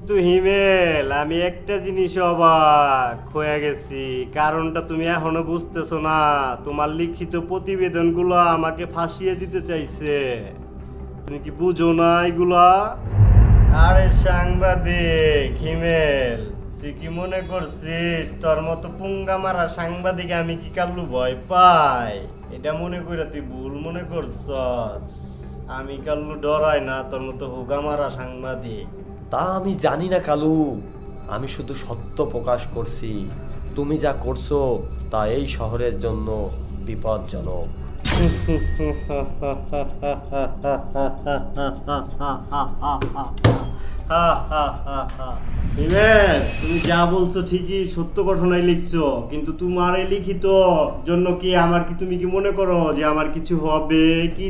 তো হিমেল, আমি একটা জিনিস অবাক হয়ে গেছি। কারণটা তুমি এখনো বুঝতেছো না। তোমার লিখিত প্রতিবেদনগুলো আমাকে ফাঁসিয়ে দিতে চাইছে। তুমি কি বুঝো না এগুলা? আরে সাংবাদিক হিমেল, তুই কি মনে করছিস তোর মতো পুঙ্গা মারা সাংবাদিক আমি কি কাল্লু ভয় পাই? এটা মনে কইরা তুই ভুল মনে করছস। আমি কাল্লু ডরাই না তোর মতো হুগা মারা সাংবাদিক। তা আমি জানি না কালু, আমি শুধু সত্য প্রকাশ করছি। তুমি যা করছো তা এই শহরের জন্য বিপজ্জনক। হিমেল, তুমি যা বলছো ঠিকই, সত্য ঘটনায় লিখছো, কিন্তু তোমার এই লিখিত জন্য কি আমার কি তুমি কি মনে করো যে আমার কিছু হবে কি?